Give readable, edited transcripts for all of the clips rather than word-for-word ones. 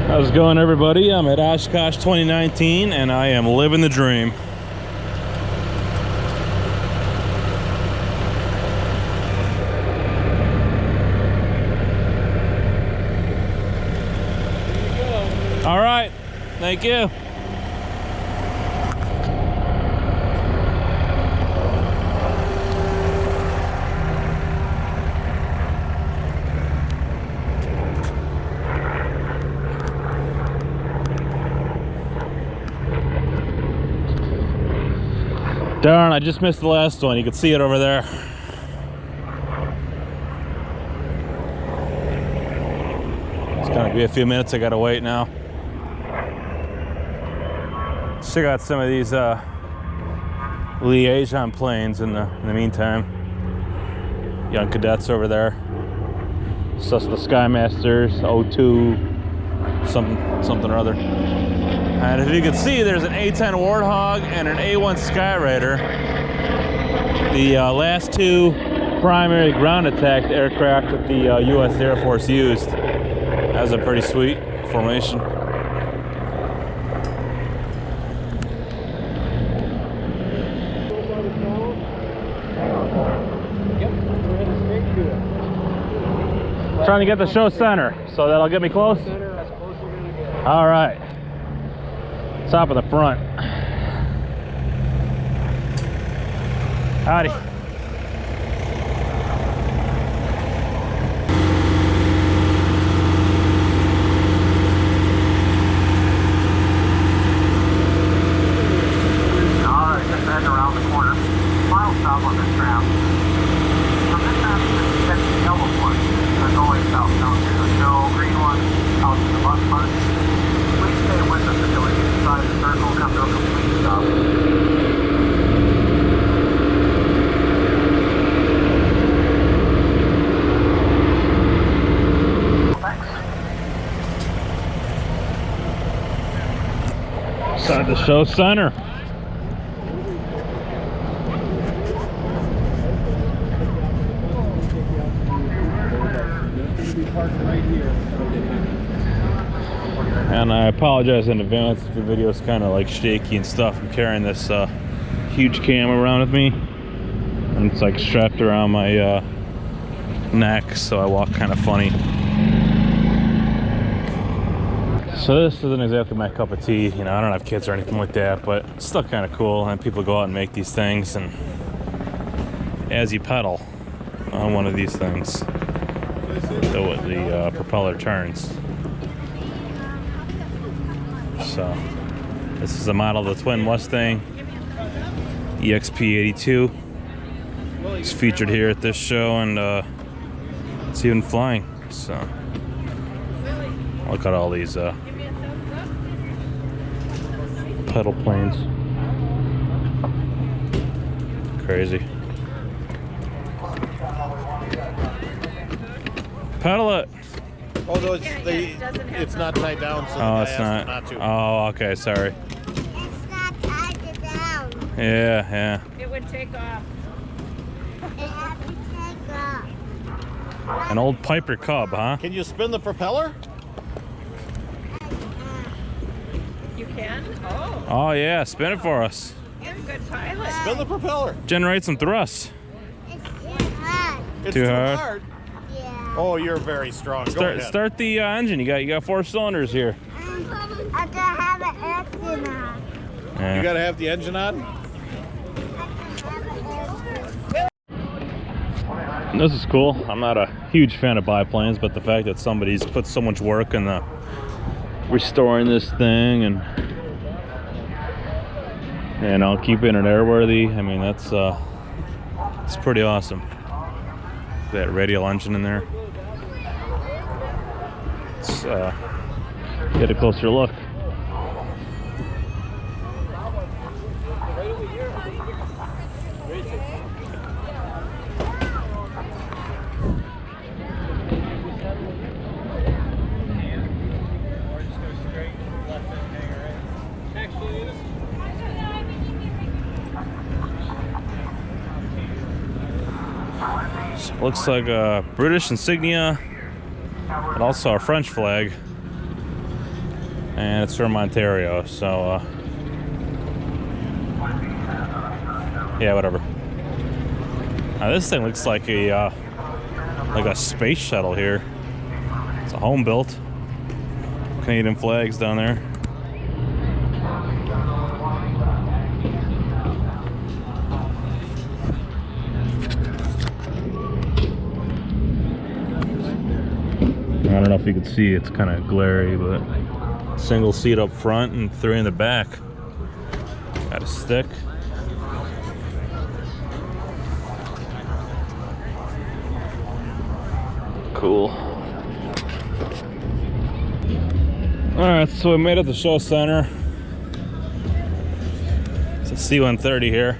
How's it going, everybody? I'm at Oshkosh 2019 and I am living the dream. All right, thank you. Darn, I just missed the last one. You can see it over there. It's gonna be a few minutes. I gotta wait now. Check out some of these liaison planes in the meantime. Young cadets over there. Cessna Skymasters, O2, something or other. And if you can see, there's an A-10 Warthog and an A-1 Skyraider. The last two primary ground attack aircraft that the U.S. Air Force used. That was a pretty sweet formation. Trying to get the show center, so that'll get me close. All right. Top of the front. Howdy. Alright, just heading around the corner. Mile stop on this tram. From this time, you can see the yellow one. They're going south down to the show. Green one out to the bus park. Please stay with us until we get inside the circle, come to a complete stop. Thanks. Inside the show center. And I apologize in advance if the video is kind of like shaky and stuff. I'm carrying this huge camera around with me, and it's like strapped around my neck, so I walk kind of funny. So this isn't exactly my cup of tea, you know. I don't have kids or anything like that, but it's still kind of cool. And people go out and make these things, and as you pedal on one of these things, the propeller turns. So this is a model of the twin Mustang EXP82. It's featured here at this show, and it's even flying. So look at all these pedal planes. Crazy. Pedal it. Oh, those, it's not tied down, so oh, it's not to. Oh, okay, sorry. It's not tied down. Yeah. It would take off. It has to take off. An old Piper Cub, huh? Can you spin the propeller? You can? Oh, Oh yeah, spin it for us. you're a good pilot. Spin the propeller. Generate some thrust. It's too hard. It's Too too hard? hard. Yeah. Oh, you're very strong. Go ahead. Start the engine. You got 4 cylinders here. I don't have an engine on. Yeah. You gotta have the engine on. This is cool. I'm not a huge fan of biplanes, but the fact that somebody's put so much work in the restoring this thing and keeping it airworthy. I mean, that's it's pretty awesome. That radial engine in there. Let's get a closer look. Looks like a British insignia, but also a French flag. and it's from Ontario, so yeah, whatever. Now this thing looks like a space shuttle here. It's a home built. Canadian flags down there. I don't know if you can see, it's kind of glary, but single seat up front and 3 in the back. Got a stick. Cool. Alright, so we made it to the show center. It's a C-130 here.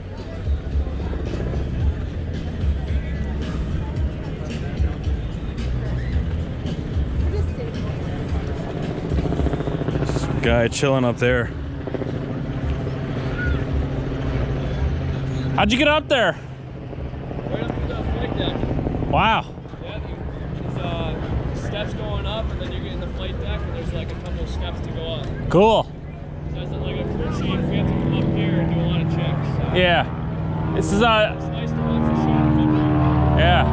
Guy chilling up there. How'd you get up there? Right up through the flight deck. Wow. Yeah, there's steps going up, and then you get in the flight deck, and there's like a couple of steps to go up. Cool. So it's like a crew chief. We have to come up here and do a lot of checks. So Yeah. This is it's nice to watch the show. yeah.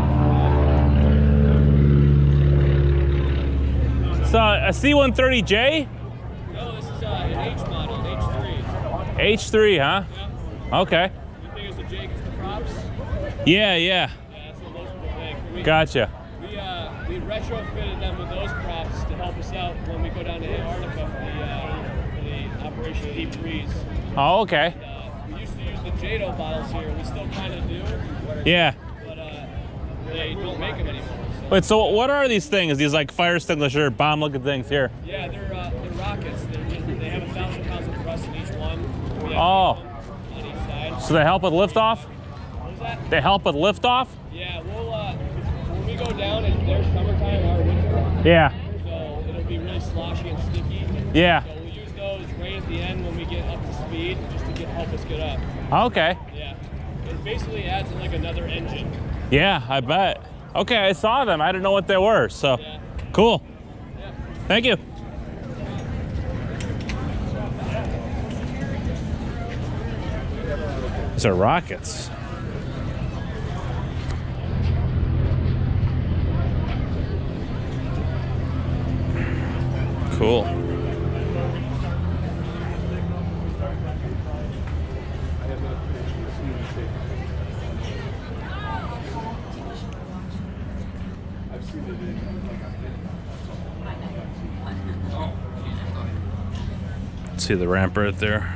So a C-130J? No, this is an H model, an H3. H3, huh? Yeah. Okay. You think it's the J because the props? Yeah. Yeah, that's what most people think. Gotcha. We retrofitted them with those props to help us out when we go down to Antarctica for the Operation Deep Freeze. Oh, okay. We used to use the JATO bottles here. We still kind of do. Yeah. But they don't make them anymore. So. Wait, so what are these things? These like fire extinguisher, bomb-looking things here? Yeah, they're rockets. They have 1,000 pounds of thrust in each one. We have Oh. one on each side. So they help with liftoff? What was that? They help with liftoff? Yeah, we'll when we go down, it's their summertime, our winter. Yeah. So it'll be really sloshy and sticky. Yeah. So we'll use those right at the end when we get up to speed, just to help us get up. Okay. Yeah. It basically adds like another engine. Yeah, I bet. Okay, I saw them. I didn't know what they were, so Yeah. cool. Yeah. Thank you. These are rockets. Cool. See the ramp right there.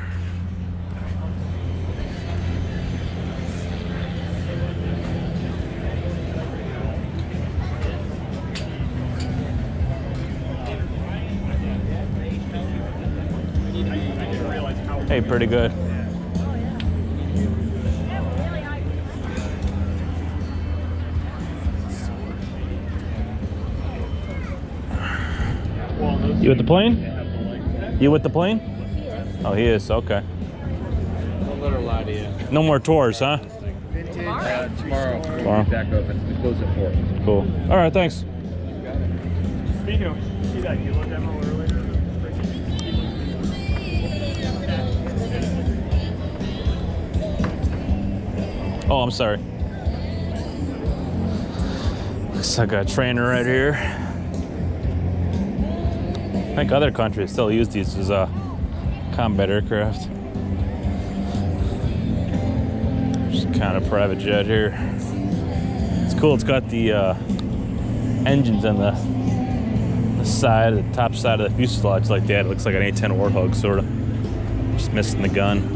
Hey, pretty good. You with the plane? You with the plane? Oh, he is. Okay. Don't let her lie to you. No more tours, huh? Tomorrow. Tomorrow. Back open. We close at 4. Cool. All right, thanks. Speaking of, see that yellow demo earlier? Oh, I'm sorry. Looks like a trainer right here. I think other countries still use these as combat aircraft. Just kind of private jet here. It's cool. It's got the engines on the side, the top side of the fuselage like that. It looks like an A-10 Warthog, sort of. Just missing the gun.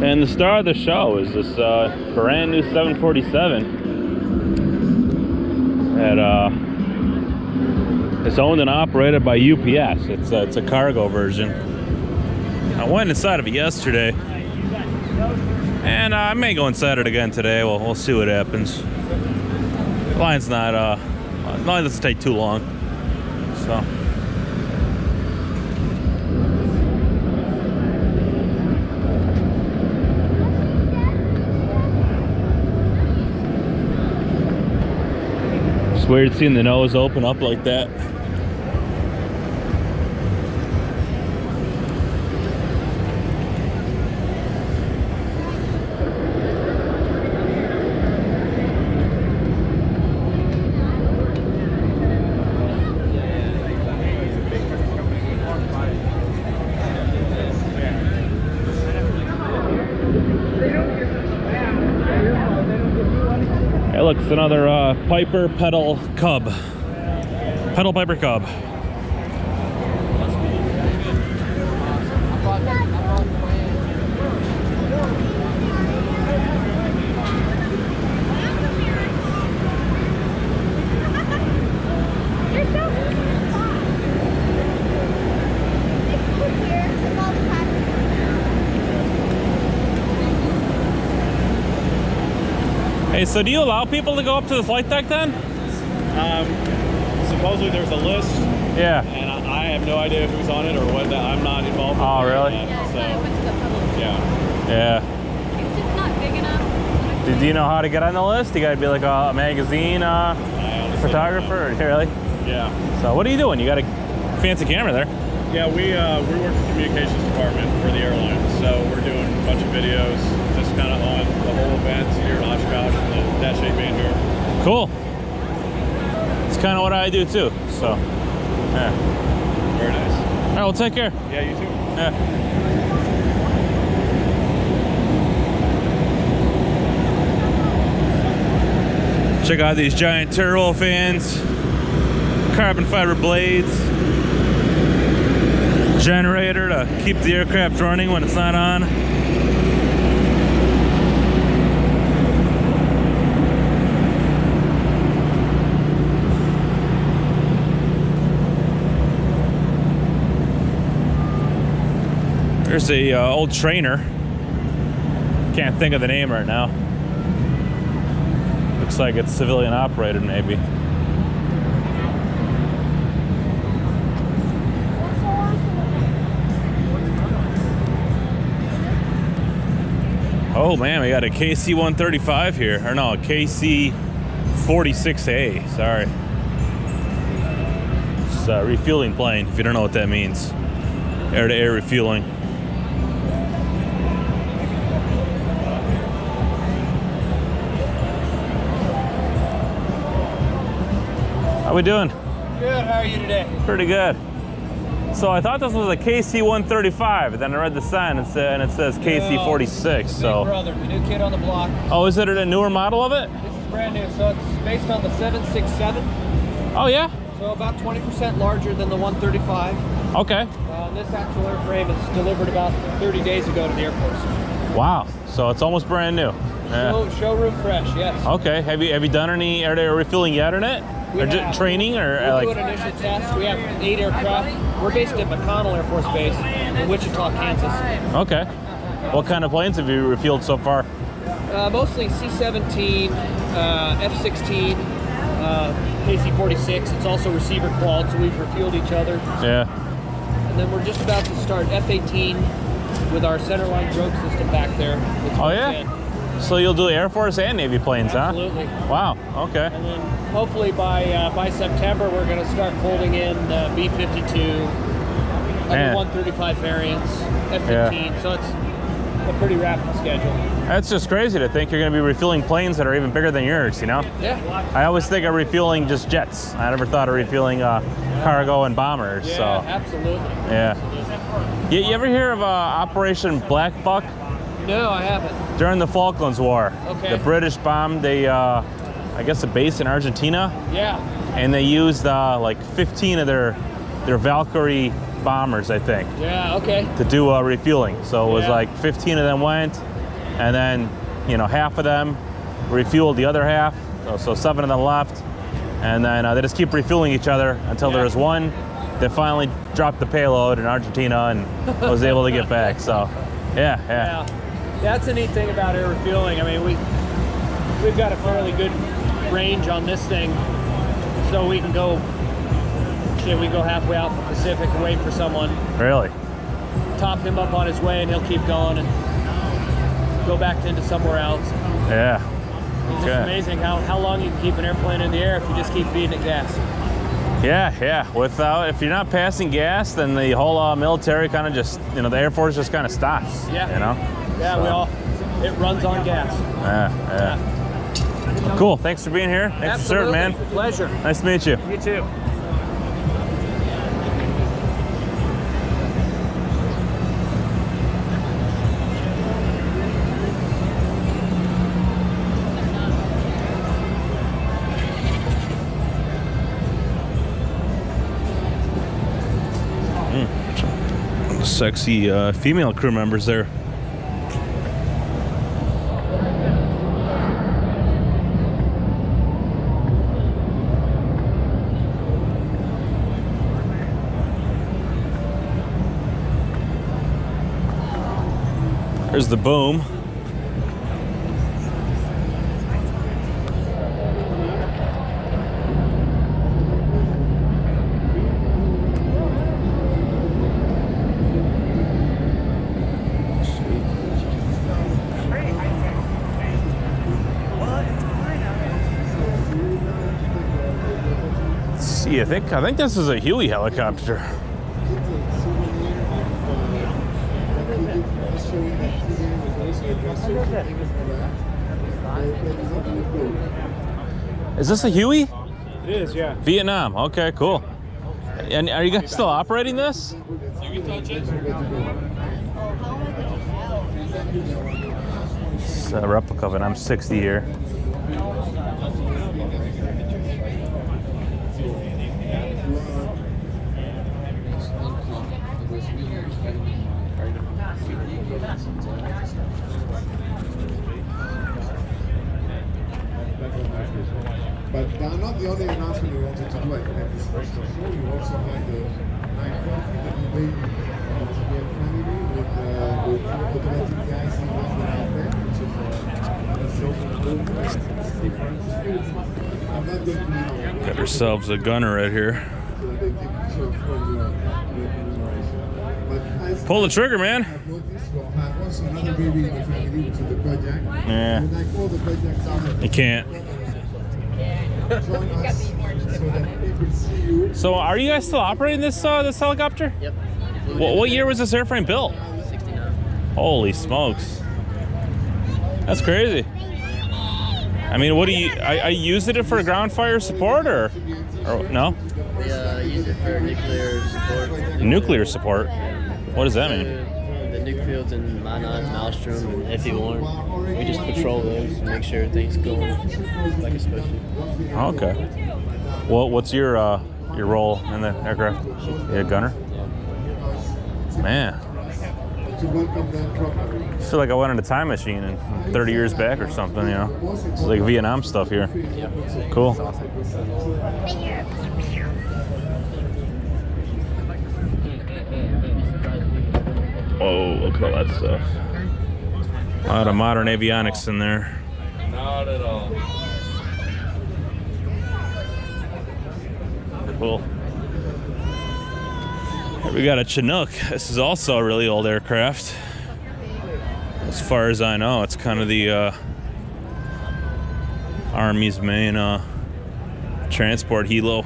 And the star of the show is this brand new 747 that is owned and operated by UPS. It's a cargo version. I went inside of it yesterday, and I may go inside it again today. We'll see what happens. The line's not the line doesn't take too long, so. Weird seeing the nose open up like that. Hey, look, it's another Piper pedal cub. Pedal Piper cub. Hey, so do you allow people to go up to the flight deck then? Supposedly there's a list. Yeah. And I have no idea who's on it or what. I'm not involved. Oh, really? Yeah. Yeah. It's just not big enough. Do you know how to get on the list? You gotta be like a magazine photographer, or really? Yeah. So what are you doing? You got a fancy camera there. Yeah, we work the communications department for the airline, so we're doing a bunch of videos, just kind of on the whole event here in Oshkosh and the Dash 8 band here. Cool. It's kind of what I do too. So, yeah. Very nice. All right, well, take care. Yeah, you too. Yeah. Check out these giant turbo fans, carbon fiber blades, generator to keep the aircraft running when it's not on. There's a old trainer. Can't think of the name right now. Looks like it's civilian operated, maybe. Oh man, we got a KC-135 here. Or no, a KC-46A, sorry. It's a refueling plane, if you don't know what that means. Air-to-air refueling. How we doing? Good, how are you today? Pretty good. So I thought this was a KC-135, but then I read the sign and it says KC-46. So. Big brother, the new kid on the block. Oh, is it a newer model of it? This is brand new, so it's based on the 767. Oh yeah? So about 20% larger than the 135. Okay. This actual airframe is delivered about 30 days ago to the Air Force. Wow. So it's almost brand new. Yeah. Showroom fresh, yes. Okay. Have you done any air-to-air refueling yet or not? We Or have. training or We'll like? do an initial test. We have 8 aircraft. We're based at McConnell Air Force Base in Wichita, Kansas. Okay. What kind of planes have you refueled so far? Mostly C-17, F-16, KC-46. It's also receiver quad, so we've refueled each other. Yeah. And then we're just about to start F-18 with our centerline drogue system back there. It's Oh yeah. 110. So you'll do Air Force and Navy planes, Absolutely. huh? Wow. Okay. And then hopefully by September we're going to start folding in B-52, Man. other 135 variants, F-15. Yeah. So it's a pretty rapid schedule. That's just crazy to think you're going to be refueling planes that are even bigger than yours, you know? Yeah. I always think of refueling just jets. I never thought of refueling cargo and bombers. Yeah, So absolutely. yeah. You ever hear of Operation Black Buck? No, I haven't. During the Falklands War, Okay. the British bombed I guess a base in Argentina, Yeah. and they used like 15 of their Valkyrie bombers, I think, Yeah, okay. to do refueling. So it was Yeah. like 15 of them went, and then half of them refueled the other half. So 7 of them left, and then they just keep refueling each other until there was one that finally dropped the payload in Argentina and was able to get back. So yeah. Yeah. That's a neat thing about air refueling. I mean, we've got a fairly good range on this thing, so we can go halfway out the Pacific and wait for someone, Really? top him up on his way, and he'll keep going and go back into somewhere else. Yeah. It's just amazing how long you can keep an airplane in the air if you just keep feeding it gas. Yeah. If you're not passing gas, then the whole military kind of just, you know, the Air Force just kind of stops. Yeah. You know. Yeah, So. it runs on gas. Yeah. Cool. Thanks for being here. Thanks for serving, man. Pleasure. Nice to meet you. You too. Sexy female crew members there. There's the boom. I think this is a Huey helicopter. Is this a Huey? It is, yeah. Vietnam. Okay, cool. And are you guys still operating this? You can touch it. It's a replica of it. I'm 60 here. But they are not the only announcement we wanted to do at this first show. We also had the 940, the new baby family with automatic gas and out there, which is I'm not going to Got ourselves a gunner right here. Pull the trigger, man. Also another baby in the family, which is the project. Yeah. Like all the projects are You can't. join us so that people see you. So, are you guys still operating this this helicopter? Yep. What year was this airframe built? 69. Holy smokes. That's crazy. I mean, what do you? I used it for ground fire support or no? We use it for nuclear support. Nuclear support. What does that mean? The nuke fields in Minot, Maelstrom, and FE1. We just patrol those and make sure everything's going like it's supposed to. Okay. Well, what's your role in the aircraft? You a gunner? Man. I feel like I went on a time machine in 30 years back or something, you know. It's like Vietnam stuff here. Yeah. Cool. Oh, look at all that stuff. A lot of modern avionics in there. Not at all. Cool. Here we got a Chinook. This is also a really old aircraft. As far as I know, it's kind of the Army's main transport helo.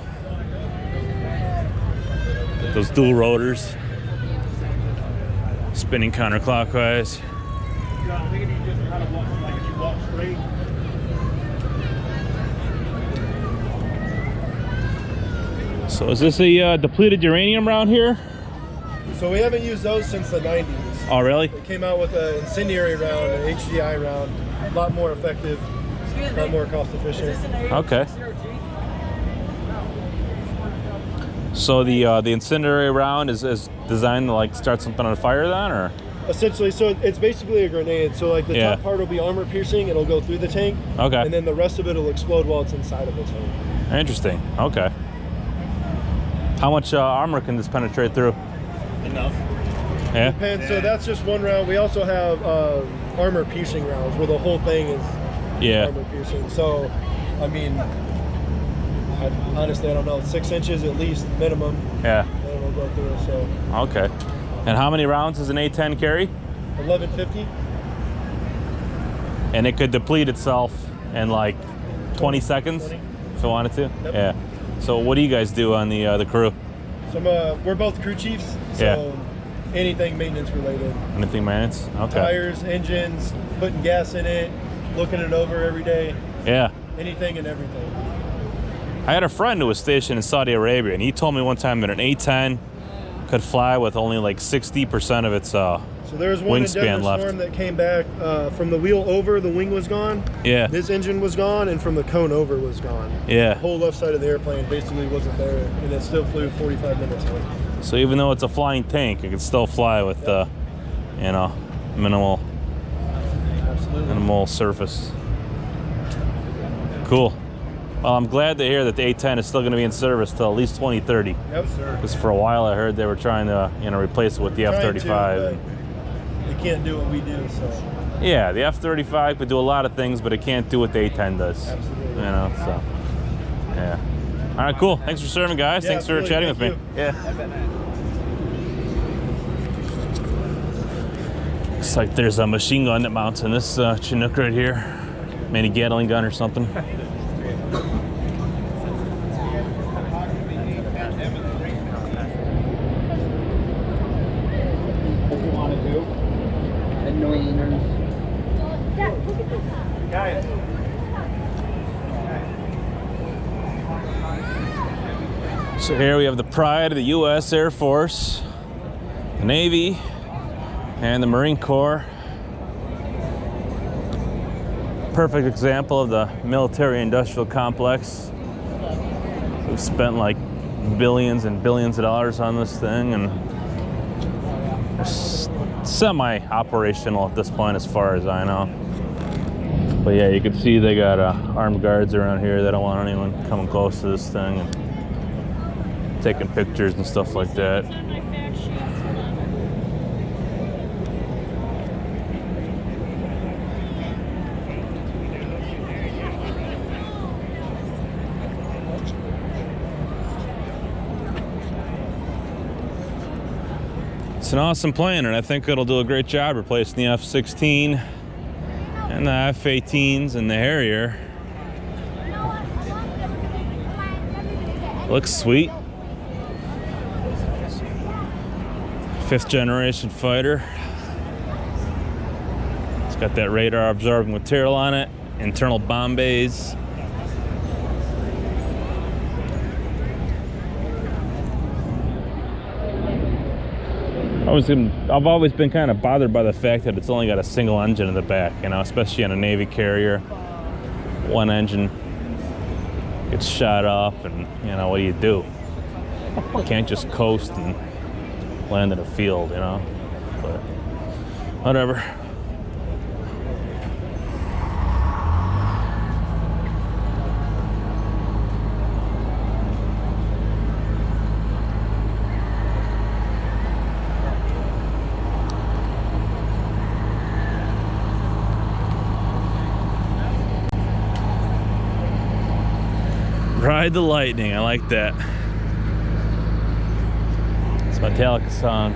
Those dual rotors. Spinning counterclockwise. So is this a depleted uranium round here? So we haven't used those since the 90s. Oh, really? They came out with an incendiary round, an HDI round, a lot more effective, a lot more cost efficient. Okay. So the incendiary round is designed to like start something on fire then, or? Essentially, so it's basically a grenade. So like the Yeah. top part will be armor piercing, it'll go through the tank. Okay. And then the rest of it will explode while it's inside of the tank. Interesting. Okay. How much armor can this penetrate through? Enough. Yeah. Depends. So that's just one round. We also have armor piercing rounds where the whole thing is armor piercing. So, I mean, honestly, I don't know. 6 inches at least minimum. Yeah. And it'll go through. So. Okay. And how many rounds does an A-10 carry? 1150. And it could deplete itself in like 20 seconds if I wanted to. Yep. Yeah. So what do you guys do on the crew? So we're both crew chiefs. So anything maintenance related. Anything maintenance? Okay. Tires, engines, putting gas in it, looking it over every day. Yeah. Anything and everything. I had a friend who was stationed in Saudi Arabia, and he told me one time that an A-10 could fly with only like 60% of its So there's one in wingspan Denver left. Storm that came back from the wheel over, the wing was gone. Yeah. This engine was gone, and from the cone over was gone. Yeah. The whole left side of the airplane basically wasn't there, and it still flew 45 minutes away. So even though it's a flying tank, it can still fly with you know, minimal surface. Cool. Well, I'm glad to hear that the A-10 is still going to be in service till at least 2030. Yep, sir. Because for a while I heard they were trying to, you know, replace it with the F-35. They can't do what we do, so. Yeah, the F-35 could do a lot of things, but it can't do what the A-10 does. Absolutely. You know, so yeah. All right, cool. Thanks for serving, guys. Yeah, Thanks for chatting with me. you. Yeah. Looks like there's a machine gun that mounts in this Chinook right here. Maybe Gatling gun or something. So here we have the pride of the U.S. Air Force, the Navy, and the Marine Corps. Perfect example of the military-industrial complex. We've spent like billions and billions of dollars on this thing, and it's semi-operational at this point as far as I know. But yeah, you can see they got armed guards around here. They don't want anyone coming close to this thing and taking pictures and stuff like that. It's an awesome plane, and I think it'll do a great job replacing the F-16 and the F-18s and the Harrier. Looks sweet. 5th generation fighter. It's got that radar absorbing material on it, internal bomb bays. I've always been kind of bothered by the fact that it's only got a single engine in the back, you know, especially on a Navy carrier. One engine gets shot up, and you know, what do? You can't just coast and land in a field, you know, but whatever. Ride the lightning, I like that. It's a Metallica song.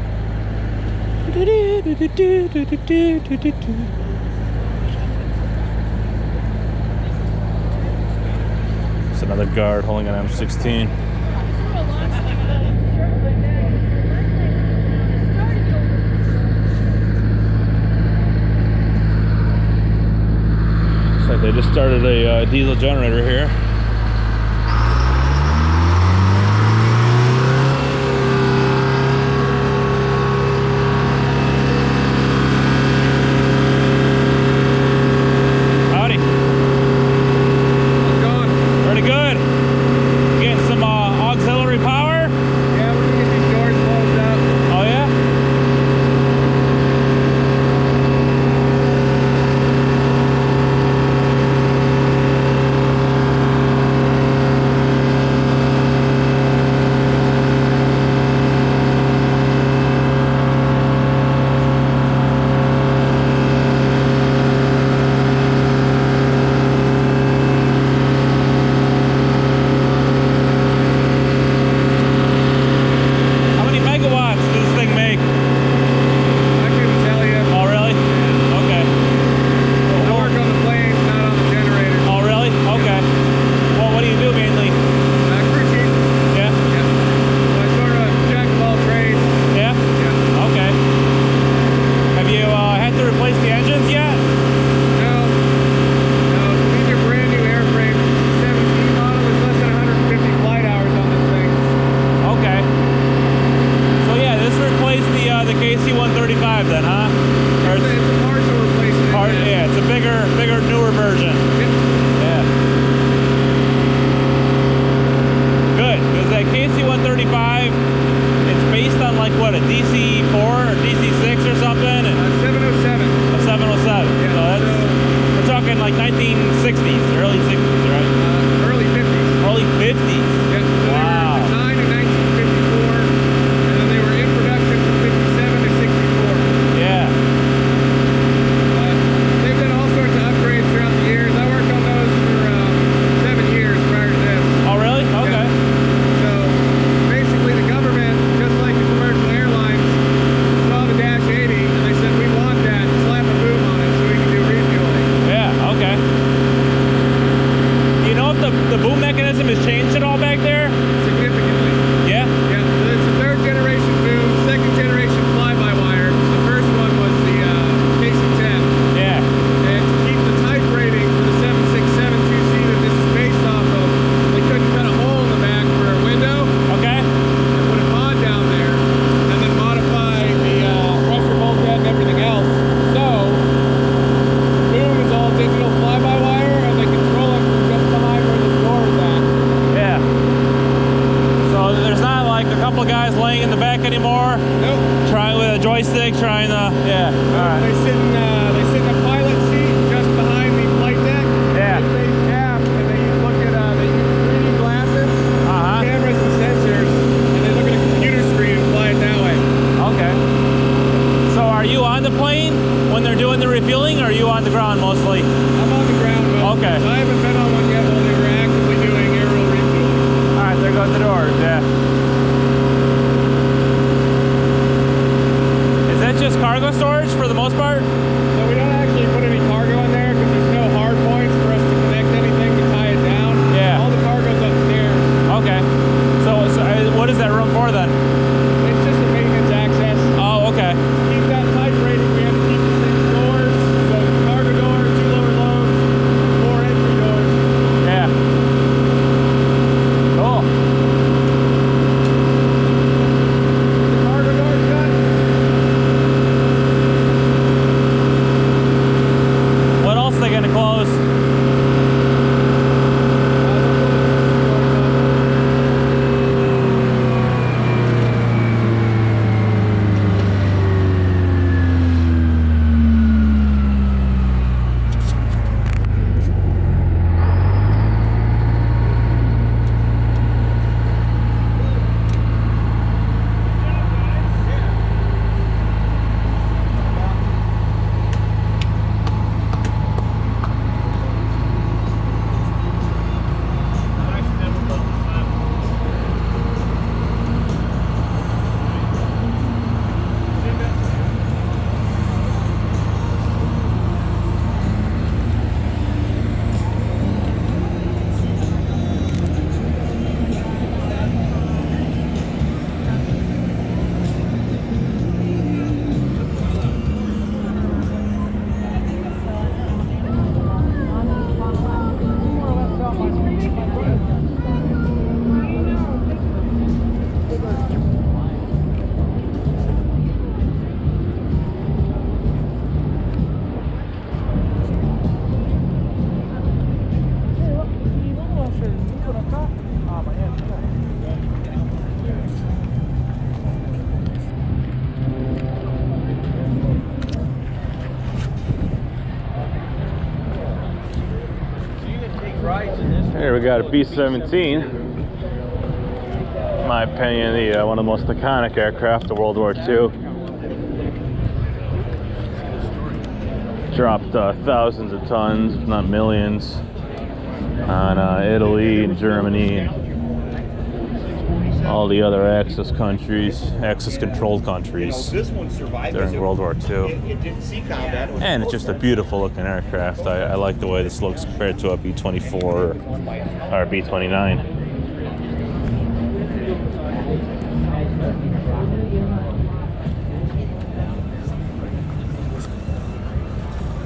It's another guard holding an M16. Looks like they just started a diesel generator here. 135 then, huh? Or It's a partial replacement. yeah, it's a bigger, newer version. Yeah. Good, because that KC-135, it's based on like what, a DC-4 or DC-6 or something? And 707. a 707. Yeah, So that's, we're talking like 1960s, early 60s, right? Early 50s. Early 50s. Yeah, so Wow. they were designed in 1954, and then they were in production from 57 to 64. Yeah. They've done all sorts of upgrades throughout the years. I worked on those for 7 years prior to this. Oh, really? Okay. So basically the government, just like the commercial airlines, saw the Dash 80 and they said, we want that, slap a boom on it so we can do refueling. Yeah, okay. Do you know if the boom mechanism has changed at all back there? Significantly. Yeah? Yeah, so it's a third generation boom, second generation fly-by-wire. The first one was the KC-10. Yeah. And to keep the type rating for the 767-2C that this is based off of, they couldn't cut a hole in the back for a window. Okay. And put a pod down there, and then modify the pressure bulkhead and everything else. So, the boom is all digital fly-by-wire, and they control it from just behind where the door is at. Yeah. So there's not like a couple of guys laying in the back anymore, Nope. trying with a joystick, trying to, yeah. All right. They sit in a pilot seat just behind the flight deck. Yeah. They face aft, and they look at they use 3D glasses, Uh-huh. cameras, and sensors, and they look at a computer screen and fly it that way. Okay. So are you on the plane when they're doing the refueling, or are you on the ground mostly? I'm on the ground mostly. Okay. I haven't been on one yet while they were actively doing aerial refueling. All right, there goes the doors, yeah. Is that just cargo storage for the most part? So we don't actually put any cargo in there because there's no hard points for us to connect anything to tie it down. Yeah. All the cargo's upstairs. Okay. So what is that room for then? It's just a maintenance access. Oh, okay. Keep that type rating, we have to keep the 6 doors. So cargo doors, 2 lower loads, 4 entry doors. Yeah. Cool. The cargo doors shut. What else are they gonna close? Here we got a B-17. In my opinion, one of the most iconic aircraft of World War II. Dropped thousands of tons, if not millions, on Italy and Germany and all the other Axis countries, Axis-controlled countries during World War II. And it's just a beautiful looking aircraft. I like the way this looks compared to a B-24 or B-29.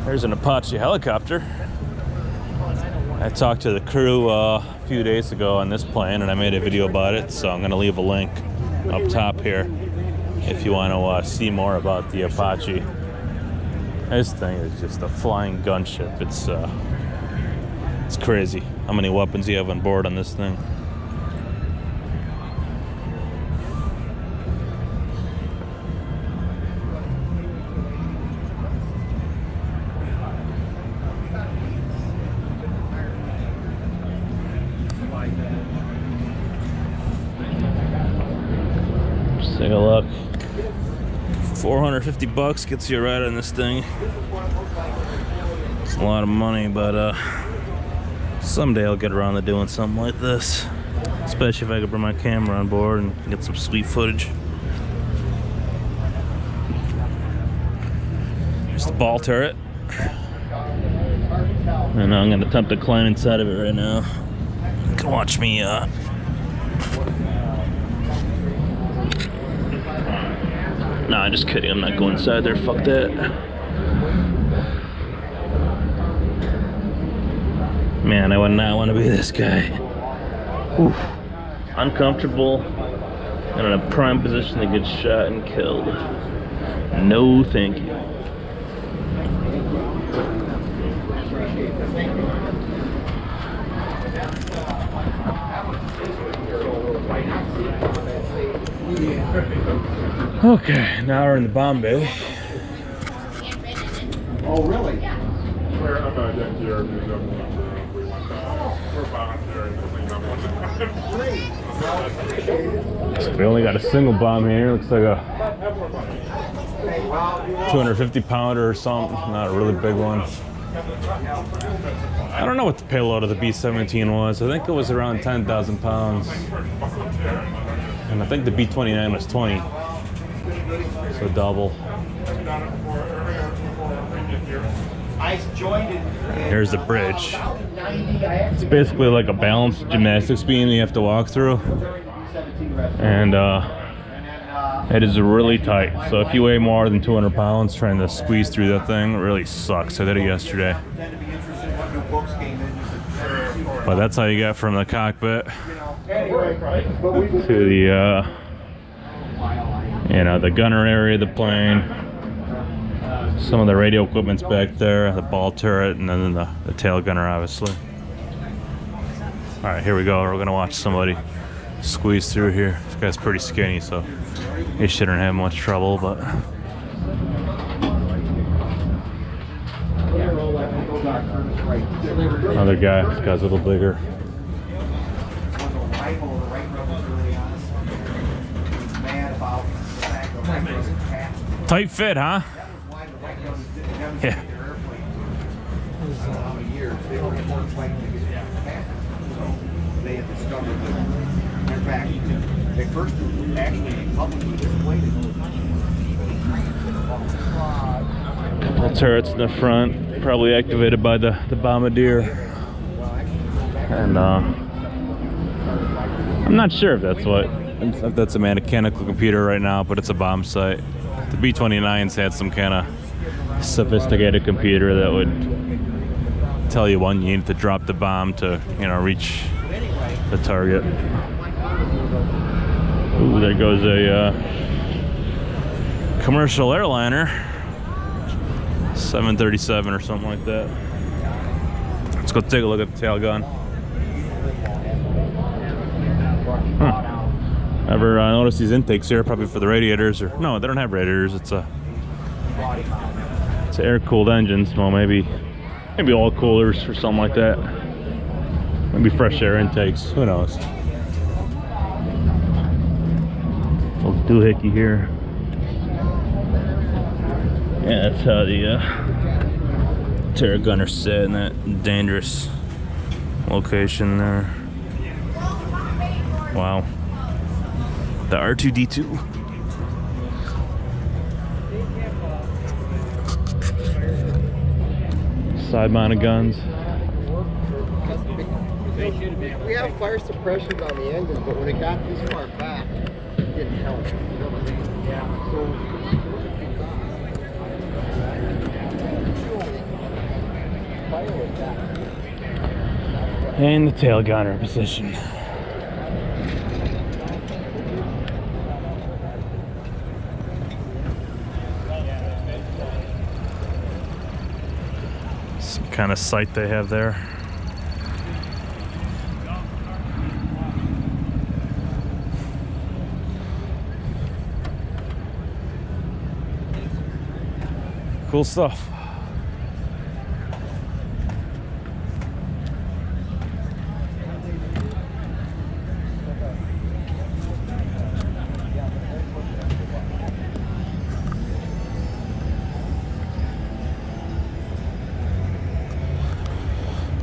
There's an Apache helicopter. I talked to the crew a few days ago on this plane and I made a video about it, so I'm going to leave a link up top here. if you want to see more about the Apache. This thing is just a flying gunship. It's crazy how many weapons you have on board on this thing. Just take a look. $450 gets you a ride on this thing. It's a lot of money, but someday I'll get around to doing something like this, especially if I could bring my camera on board and get some sweet footage. Just a ball turret, and I'm gonna attempt to climb inside of it right now. You can watch me Nah, just kidding. I'm not going inside there. Fuck that. Man, I would not want to be this guy. Oof. Uncomfortable and in a prime position to get shot and killed. No, thank you. Okay, now we're in the bomb bay. Oh, really? We only got a single bomb here. Looks like a 250 pounder or something. Not a really big one. I don't know what the payload of the B-17 was. I think it was around 10,000 pounds. And I think the B-29 was 20. So double. Here's the bridge. It's basically like a balanced gymnastics beam you have to walk through. And it is really tight. So if you weigh more than 200 pounds trying to squeeze through that thing, it really sucks. I did it yesterday. But that's how you get from the cockpit to the you know, the gunner area of the plane. Some of the radio equipment's back there, the ball turret, and then the tail gunner, obviously. All right, here we go. We're gonna watch somebody squeeze through here. This guy's pretty skinny, so he shouldn't have much trouble, but another guy. This guy's a little bigger. Tight fit, huh? Yeah. They had discovered that, in fact, they first actually publicly displayed it. Couple turrets in the front, probably activated by the bombardier. And I'm not sure if that's a mechanical computer right now, but it's a bomb site. The B-29s had some kind of sophisticated computer that would tell you when you need to drop the bomb to, you know, reach the target. Ooh, there goes a commercial airliner, 737 or something like that. Let's go take a look at the tail gun. Huh. Ever notice these intakes here? Probably for the radiators, or no, they don't have radiators. It's air-cooled engines. Well, maybe oil coolers or something like that. Maybe fresh air intakes. Who knows? Little doohickey here. Yeah, that's how the turret gunner's set in that dangerous location there. Wow. The R2-D2. Side mounted guns. We have fire suppression on the engine, but when it got this far back, it didn't help. You know what I mean? Yeah. So And the tail gunner position. kind of sight they have there. Cool stuff.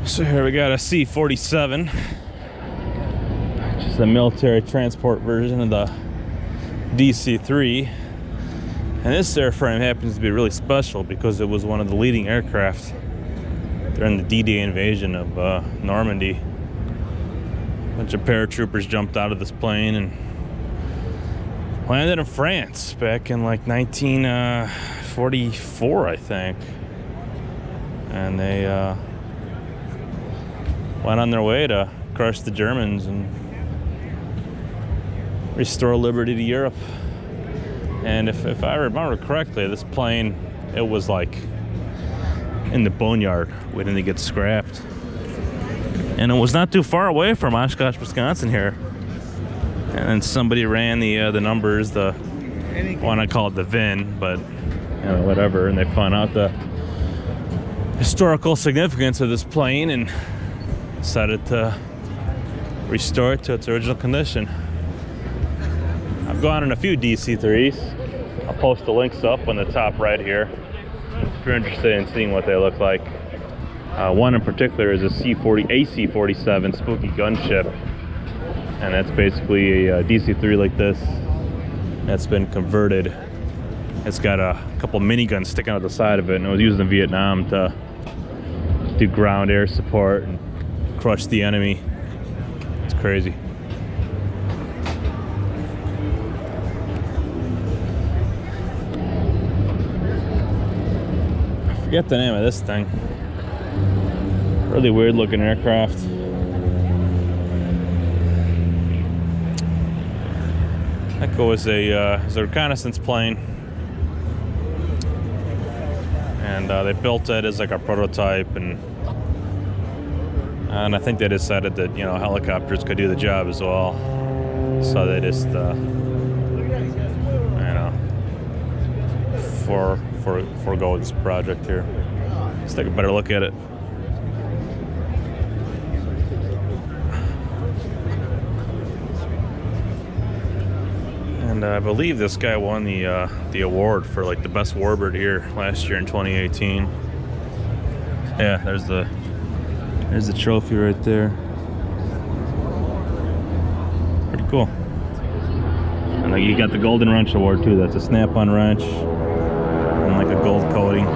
So here we got a C-47, which is the military transport version of the DC-3. And this airframe happens to be really special because it was one of the leading aircraft during the D-Day invasion of Normandy. A bunch of paratroopers jumped out of this plane and landed in France back in like 1944, I think. And they went on their way to crush the Germans and restore liberty to Europe. And if I remember correctly, this plane, it was like in the boneyard waiting to get scrapped. And it was not too far away from Oshkosh, Wisconsin here. And then somebody ran the numbers, the one I call it the VIN, but you know, whatever. And they found out the historical significance of this plane and decided to restore it to its original condition. I've gone in a few DC-3s. I'll post the links up on the top right here if you're interested in seeing what they look like. One in particular is a AC-47 Spooky gunship, and that's basically a DC-3 like this that's been converted. It's got a couple miniguns sticking out the side of it, and it was used in Vietnam to do ground air support and crush the enemy. It's crazy. I forget the name of this thing. Really weird looking aircraft. Echo is a reconnaissance plane, and they built it as like a prototype, and I think they decided that, you know, helicopters could do the job as well, so they just you know, forego this project here. Let's take a better look at it. And I believe this guy won the award for like the best warbird here last year in 2018. Yeah, there's the trophy right there. Pretty cool. And like, you got the Golden Wrench Award too. That's a snap-on wrench and like a gold coating.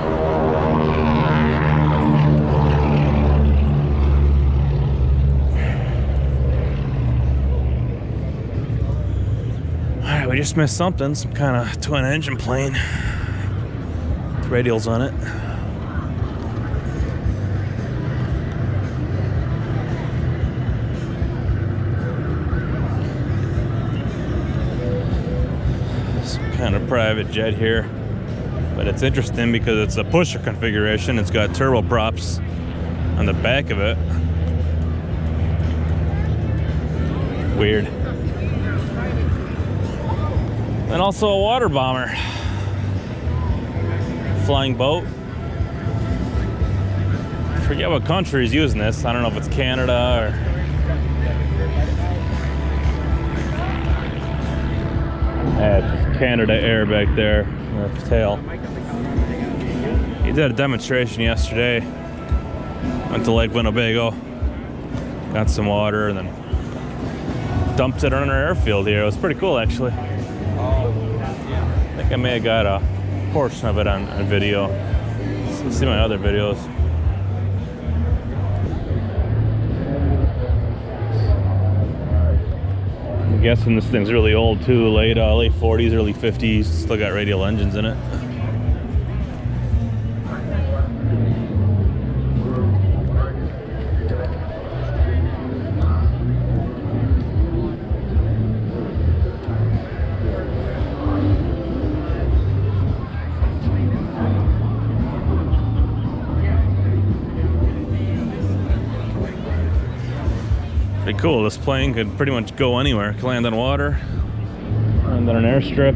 Alright, we just missed something. Some kind of twin engine plane with radials on it. Kind of private jet here, but it's interesting because it's a pusher configuration. It's got turboprops on the back of it. Weird. And also a water bomber, flying boat. I forget what country is using this. I don't know if it's Canada or it's Canada Air back there, the tail. He did a demonstration yesterday. Went to Lake Winnebago, got some water, and then dumped it on our airfield here. It was pretty cool, actually. I think I may have got a portion of it on video. Let's see my other videos. I'm guessing this thing's really old too, late 40s, early 50s. Still got radial engines in it. Cool, this plane could pretty much go anywhere. It could land on water, land on an airstrip.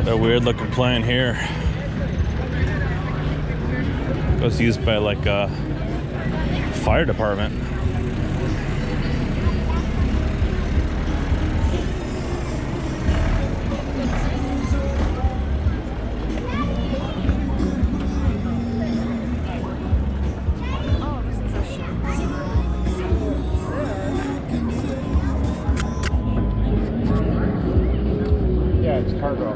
A weird looking plane here. It was used by like a fire department. Yeah, it's cargo.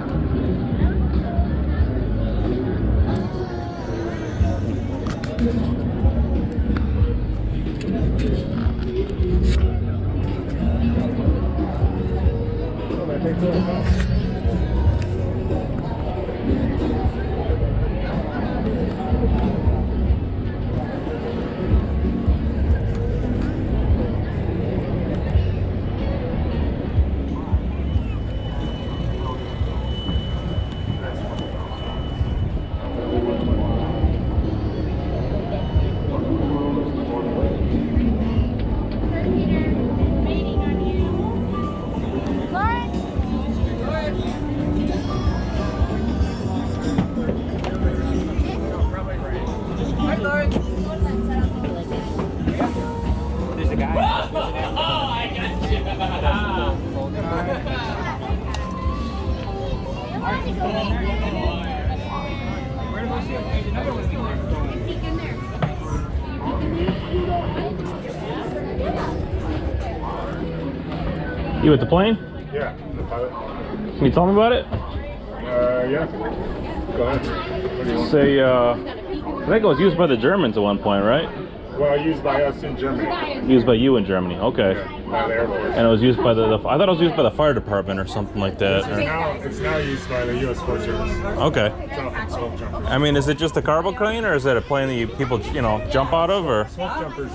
You with the plane? Yeah, the pilot. Can you tell me about it? Yeah. Go ahead. What do you want? Say, I think it was used by the Germans at one point, right? Well, used by us in Germany. Used by you in Germany, okay. Yeah, by the Air Force. And it was used by the I thought it was used by the fire department or something like that. It's now used by the U.S. Forest Service. Okay. Smoke jumpers. I mean, is it just a cargo plane, or is it a plane that people, jump out of, or? Smoke jumpers.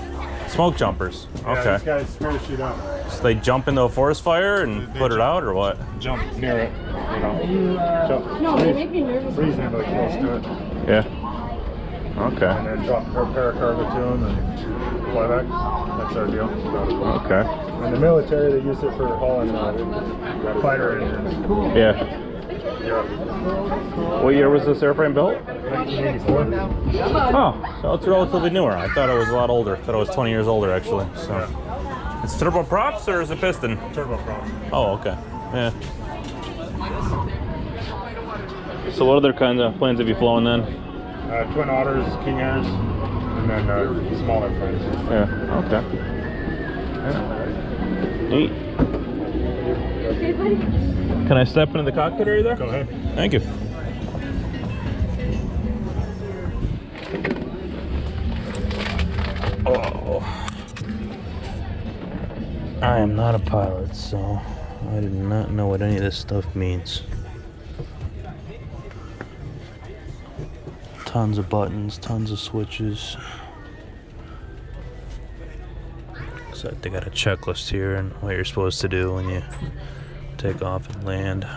Smoke jumpers. Yeah, Okay. these guys parachute out. So they jump into a forest fire and put it out, or what? Jump near it, Jump. Reasonably close to it. Yeah. Okay. And then drop a paracargo to them and fly back. That's our deal. Okay. In the military, they use it for hauling fighter engines. Yeah. Yeah. What year was this airframe built? 1984. Oh, so it's relatively newer. I thought it was a lot older. I thought it was 20 years older, actually. So, it's turboprops or is it piston? Turboprop. Oh, okay. Yeah. So, what other kinds of planes have you flown then? Twin Otters, King Airs, and then smaller planes. Yeah. Okay. Yeah. Neat. Can I step into the cockpit? Are you there? Go ahead. Thank you. Oh. I am not a pilot, so I do not know what any of this stuff means. Tons of buttons, tons of switches. So they got a checklist here and what you're supposed to do when you take off and land.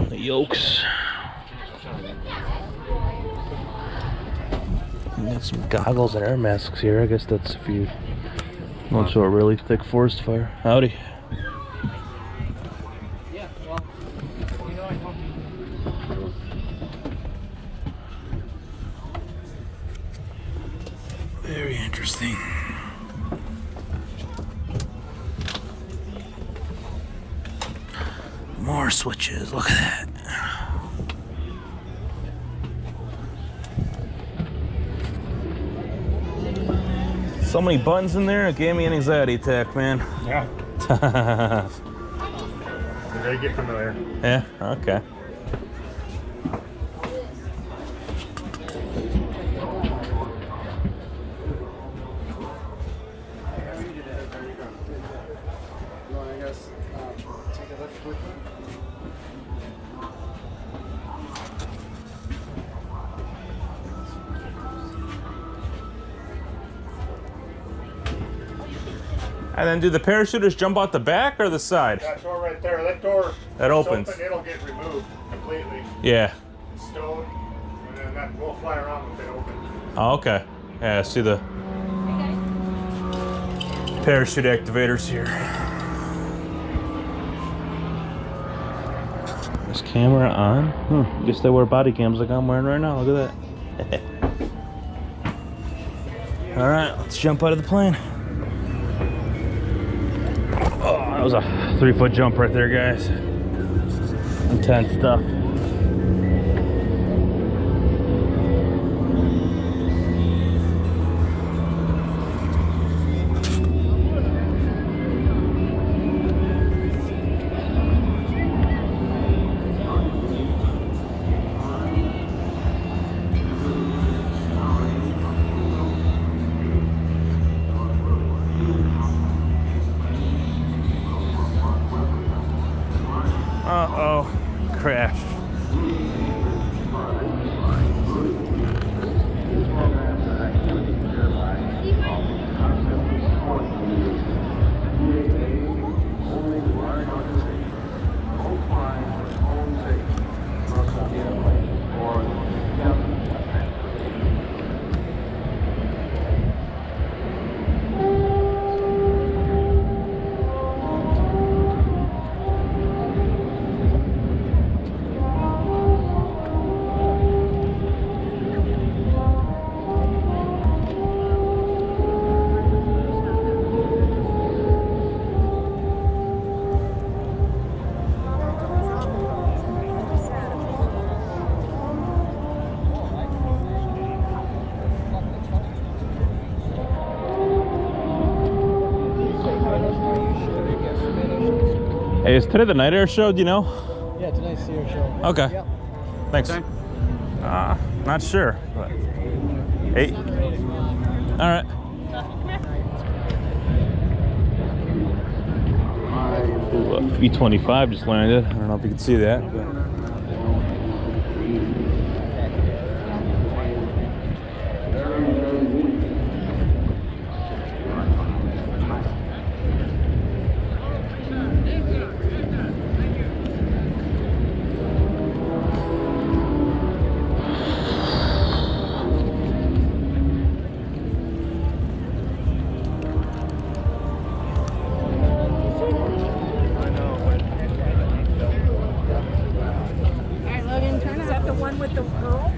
The yokes. You got some goggles and air masks here. I guess that's if you don't show a really thick forest fire. Howdy. Very interesting. More switches. Look at that. So many buttons in there, it gave me an anxiety attack, man. Yeah. You gotta get familiar. Yeah, okay. And then do the parachuters jump out the back or the side? That door right there, that door that opens. Open, it'll get removed completely. Yeah. Stone, and then that will fly around with it open. Oh, okay. Yeah, I see the parachute activators here. Is camera on? Guess they wear body cams like I'm wearing right now. Look at that. All right, let's jump out of the plane. Oh, that was a 3-foot jump right there, guys. Intense stuff. Uh-oh, crash. Hey, is today the night air show? Do you know? Yeah, tonight's the air show. Okay. Yep. Thanks. Not sure. But 8. All right. Ooh, B-25 just landed. I don't know if you can see that. But... With the pearl?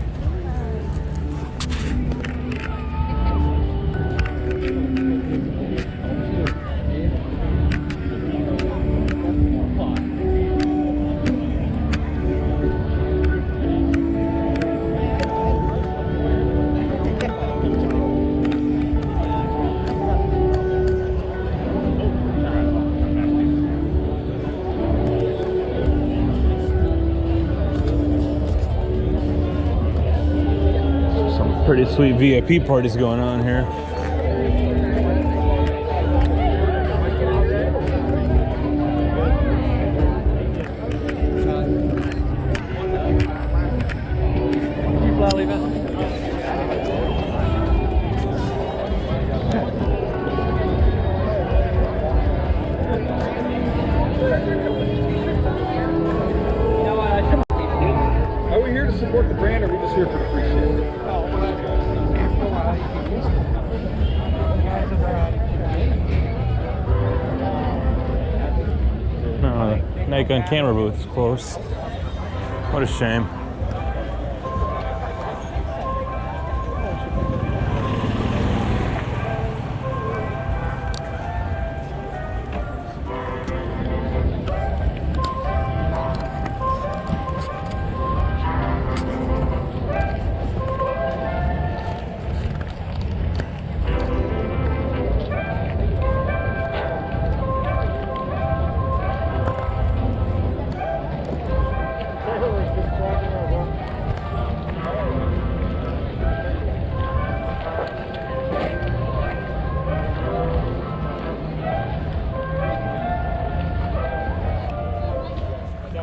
Pretty sweet VIP parties going on here. Are we here to support the brand, or are we just here for the free shit? Nikon camera booth is close. What a shame.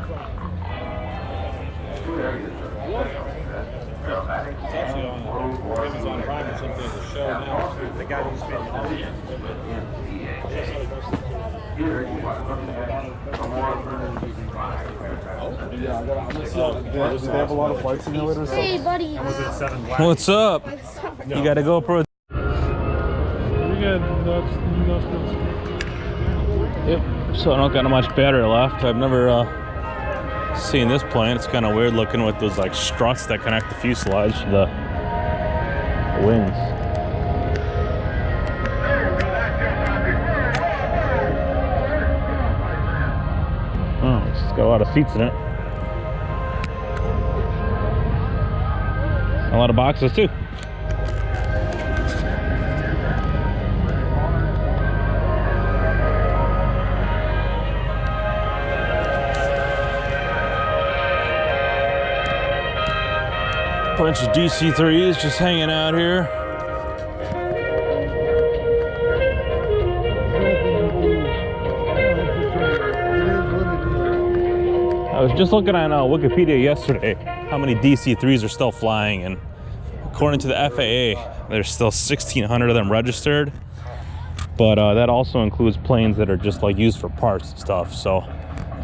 It's actually on Amazon Prime or something as a show now. The guy who's making They have a lot of flight simulators. Hey, buddy. What's up? You got a GoPro? Yep. So I don't got much battery left. I've never seen this plane. It's kind of weird looking with those like struts that connect the fuselage to the wings. Oh, it's got a lot of seats in it. A lot of boxes too. Bunch of DC-3s just hanging out here. I was just looking on Wikipedia yesterday how many DC-3s are still flying, and according to the FAA, there's still 1,600 of them registered. But that also includes planes that are just like used for parts and stuff. So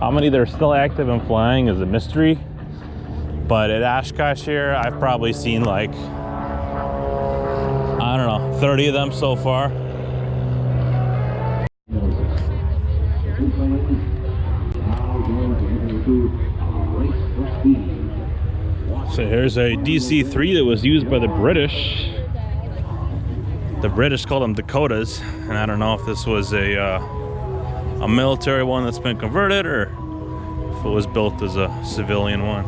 how many that are still active and flying is a mystery. But at Oshkosh here, I've probably seen like, I don't know, 30 of them so far. So here's a DC-3 that was used by the British. The British called them Dakotas, and I don't know if this was a military one that's been converted or if it was built as a civilian one.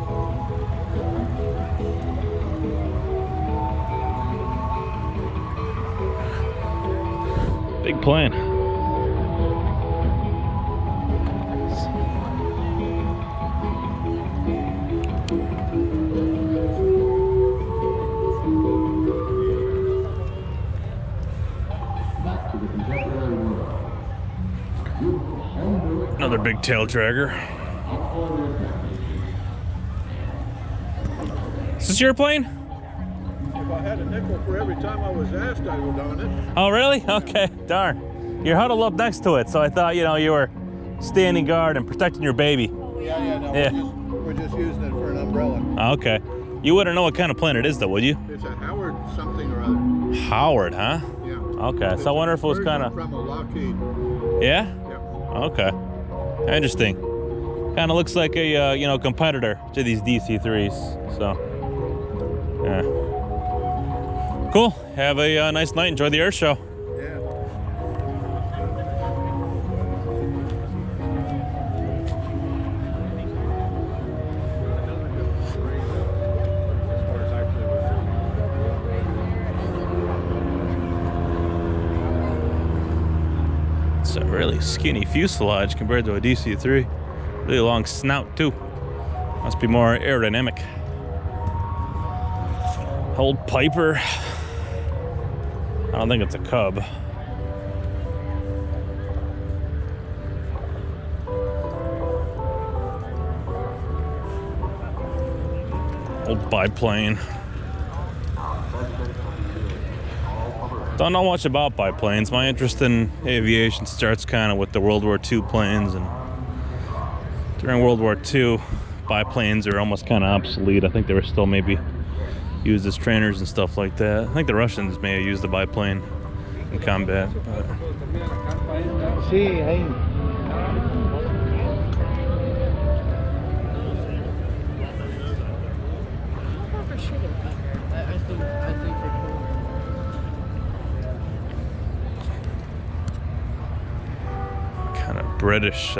Big plane. Another big tail dragger. Is this your plane? If I had a nickel for every time I was asked, I would on it. Oh, really? Okay, darn. You're huddled up next to it, so I thought, you know, you were standing guard and protecting your baby. Yeah, no, Yeah. We're just using it for an umbrella. Okay. You wouldn't know what kind of plane it is, though, would you? It's a Howard something or other. Howard, huh? Yeah. Okay, so I wonder if it was kind of... From a Lockheed. Yeah? Yeah. Okay. Interesting. Kind of looks like a, you know, competitor to these DC-3s, so... Yeah. Cool. Have a nice night. Enjoy the air show. Yeah. It's a really skinny fuselage compared to a DC-3. Really long snout too. Must be more aerodynamic. Old Piper. I don't think it's a Cub. Old biplane. Don't know much about biplanes. My interest in aviation starts kind of with the World War II planes, and during World War II, biplanes are almost kind of obsolete. I think they were still maybe used as trainers and stuff like that. I think the Russians may have used the biplane in combat. Kind of British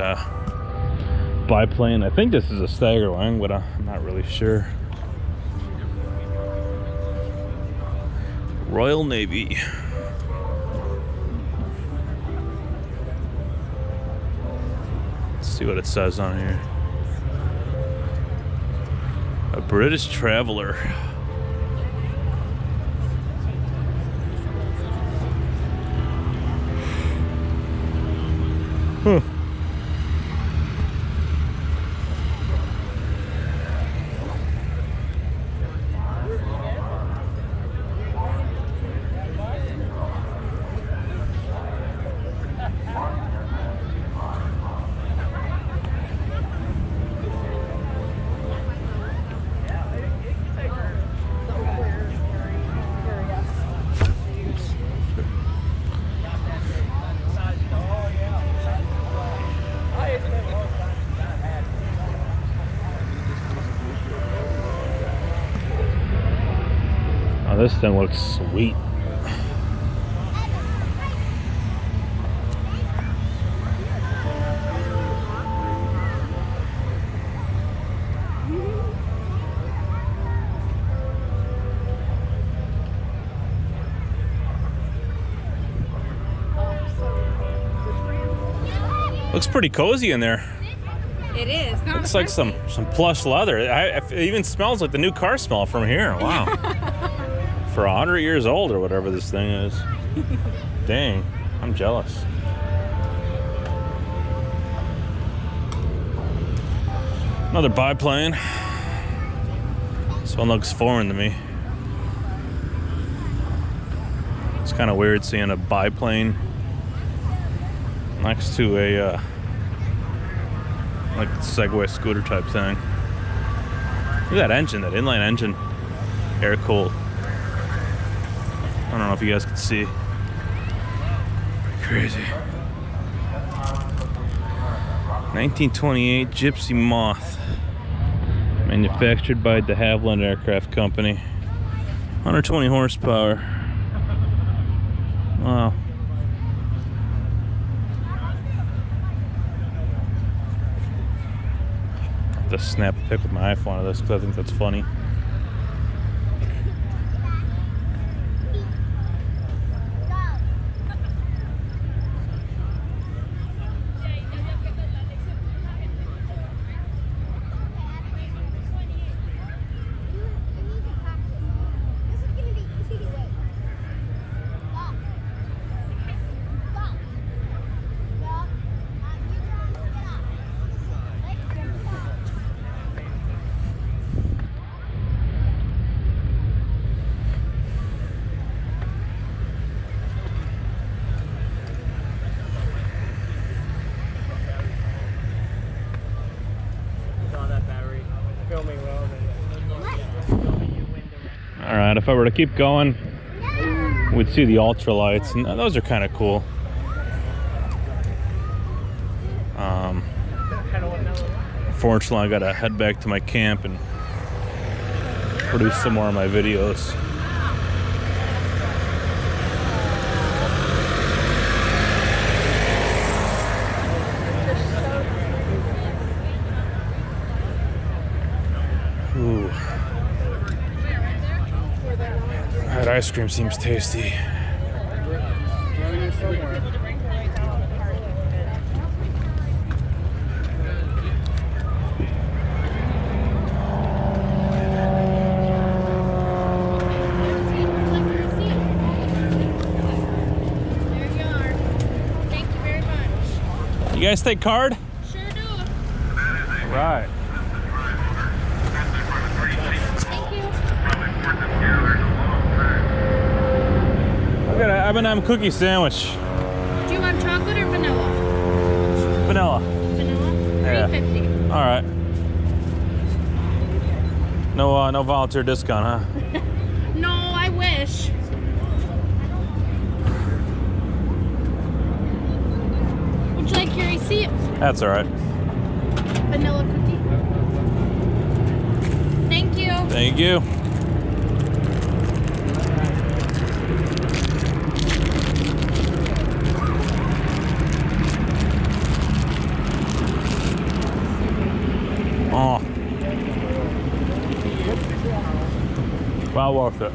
biplane. I think this is a Staggerwing, but I'm not really sure. Royal Navy. Let's see what it says on here. A British traveler. Huh. Oh, this thing looks sweet. Looks pretty cozy in there. It is. Looks like some plush leather. It even smells like the new car smell from here. Wow. For 100 years old or whatever this thing is. Dang, I'm jealous. Another biplane. This one looks foreign to me. It's kind of weird seeing a biplane next to a like Segway scooter type thing. Look at that engine, that inline engine, air cooled. I don't know if you guys can see. Pretty crazy. 1928 Gypsy Moth, manufactured by de Havilland Aircraft Company. 120 horsepower. Wow. Just snap a pic with my iPhone of this because I think that's funny. Alright, if I were to keep going, we'd see the ultralights, and those are kind of cool. Fortunately, I gotta head back to my camp and produce some more of my videos. Ooh. That ice cream seems tasty. You guys take card? Sure do. Right. Thank you. I got an M&M cookie sandwich. Do you want chocolate or vanilla? Vanilla. Vanilla? Yeah. $3.50. All right. No volunteer discount, huh? No, I wish. Would you like your receipt? That's all right. Vanilla cookie. Thank you. Thank you. Oh. Well worth it.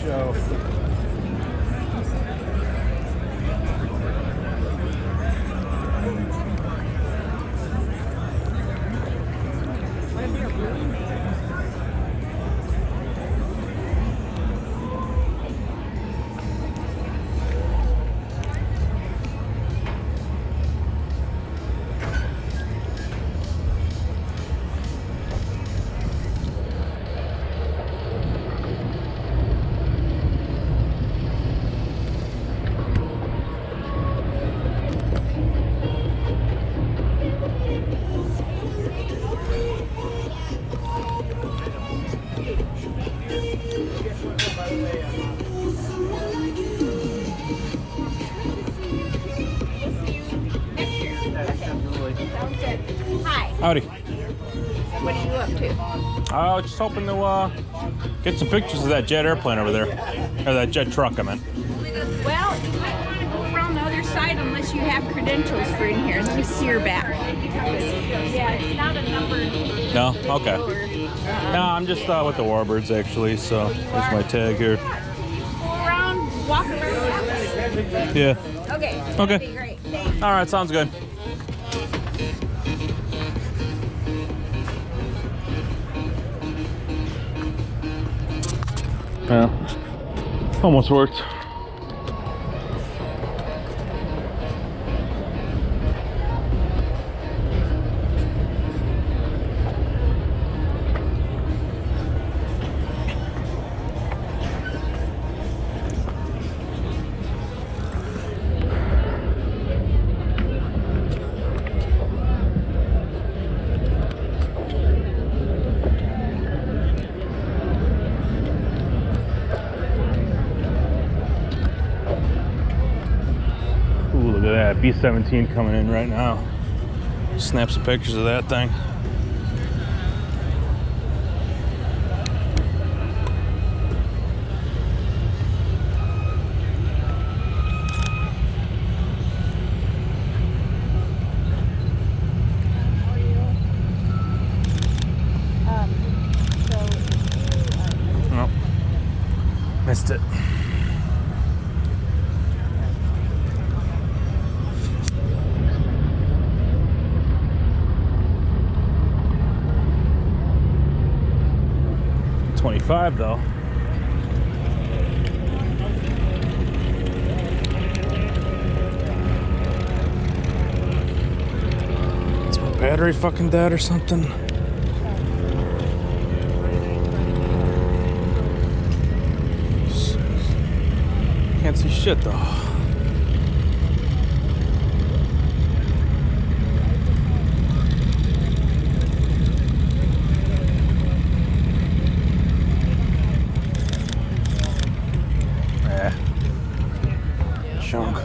show. Howdy. What are you up to? I was just hoping to get some pictures of that jet airplane over there. Or that jet truck, I meant. Well, you might want to go around the other side unless you have credentials for in here. Let me see your back. Yeah, it's not a numbered. No? Okay. No, I'm just with the warbirds, actually, so there's my tag here. Go around, walk around. Yeah. Okay. Okay. That'd be great. Thanks. All right, sounds good. Yeah, almost worked. Look at that, B-17 coming in right now. Snap some pictures of that thing. Nope. Missed it. Though. Is my battery fucking dead or something? Can't see shit though. Junk.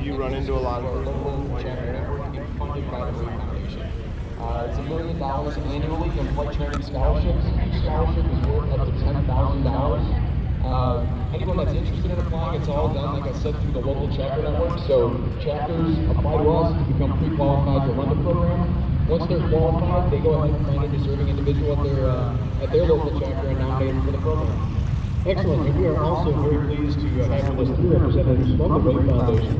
You run into a lot of local network and funded by the Foundation. It's $1 million annually in flight training scholarships. Each scholarship is worth up to $10,000. Anyone that's interested in applying, it's all done, like I said, through the local chapter network. So chapters apply to us to become pre-qualified to run the program. Once they're qualified, they go ahead and find a deserving individual at their local chapter and nominate them for the program. Excellent, and we are also very pleased to have with us three representatives from the Ray Foundation,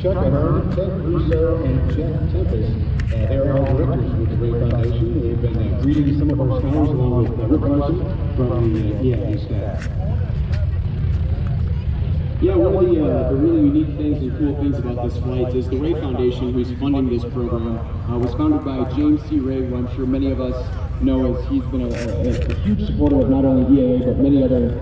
Chuck Ahern, Ted Russo, and Jeff Tempest. They are our directors with the Ray Foundation. They've been greeting some of our scholars along with Rick Larson from the EIA staff. Yeah, one of the really unique things and cool things about this flight is the Ray Foundation, who's funding this program, was founded by James C. Ray, who I'm sure many of us know as he's been a huge supporter of not only EAA, but many other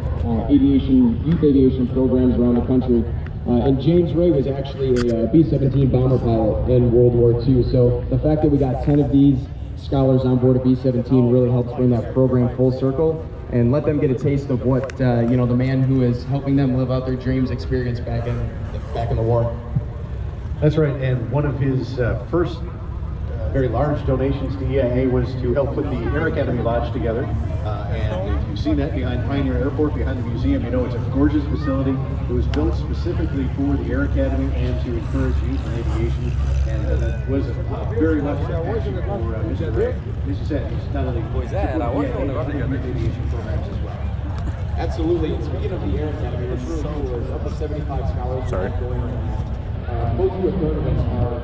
youth aviation programs around the country. And James Ray was actually a B-17 bomber pilot in World War II, so the fact that we got 10 of these scholars on board a B-17 really helps bring that program full circle and let them get a taste of what you know, the man who is helping them live out their dreams experience back in the war. That's right, and one of his first very large donations to EIA was to help put the Air Academy Lodge together. And if you've seen that behind Pioneer Airport, behind the museum, you know it's a gorgeous facility. It was built specifically for the Air Academy and to encourage youth in aviation. And that was very much a passion for Mr. Ray. As you said, he's not only aviation programs as well. Absolutely. And speaking of the Air Academy, what's really cool is up to 75 scholars going around. Most of them are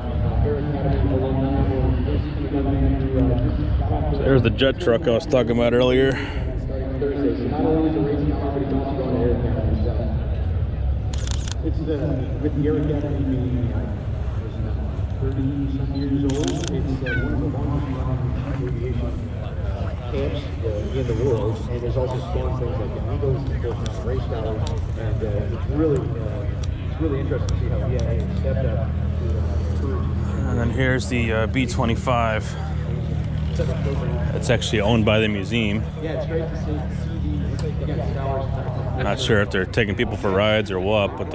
Air Academy alumni. So there's the jet truck I was talking about earlier. Thursday, so not only is it racing company, but also going to Air Academy. So it's with the Air Academy being 30-some years old, it's one of the longest running aviation camps in the world, and there's also fun things like the Eagles, of course, race scholars, and it's really interesting to see how EIA has stepped up to encourage. And then here's the B-25. It's actually owned by the museum. Yeah, it's great to see the scholars. Not sure if they're taking people for rides or what, but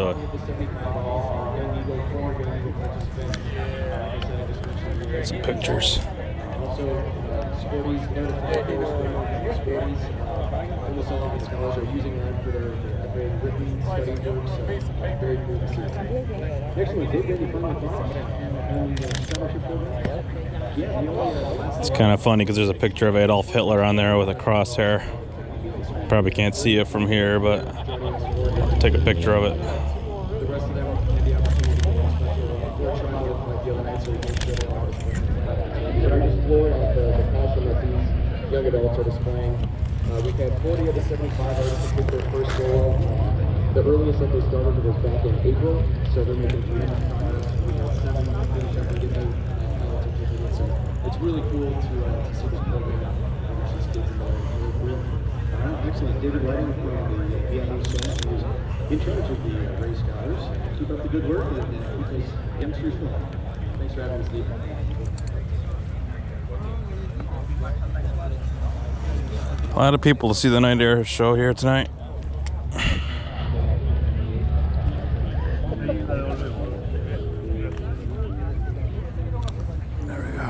some pictures. Also, sporties, almost all of the scholars are using that for their written study groups, so very cool to see. Next one, Dave, any fun with the scholarship program? It's kind of funny because there's a picture of Adolf Hitler on there with a crosshair. Probably can't see it from here, but I'll take a picture of it. The rest of them have the opportunity to might be able to answer the explore the passion that these young adults are displaying. We've had 40 of the 75 artists complete their first goal. The earliest that they started was back in April, so they're making 3 We had 7 finish up and get their it's really cool to see this program which these kids in there. All right, excellent. David Lighting from the EIA staff is in charge of the Ray Scholars. Keep up the good work and keep those youngsters going. Thanks for having us, Steve. A lot of people to see the night air show here tonight. There we go.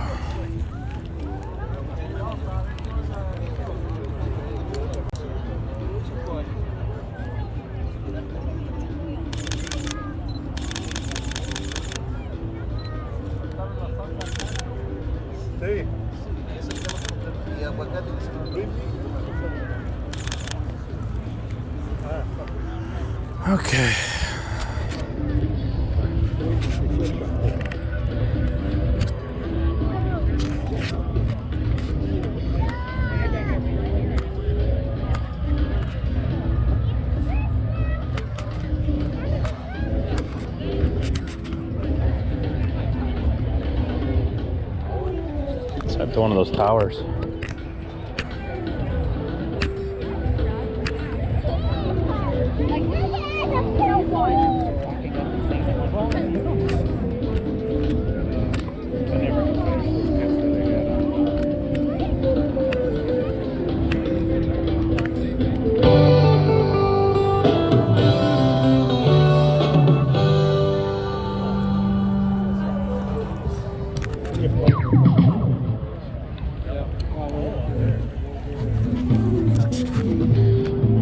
Sí. Okay. Let's head to one of those towers.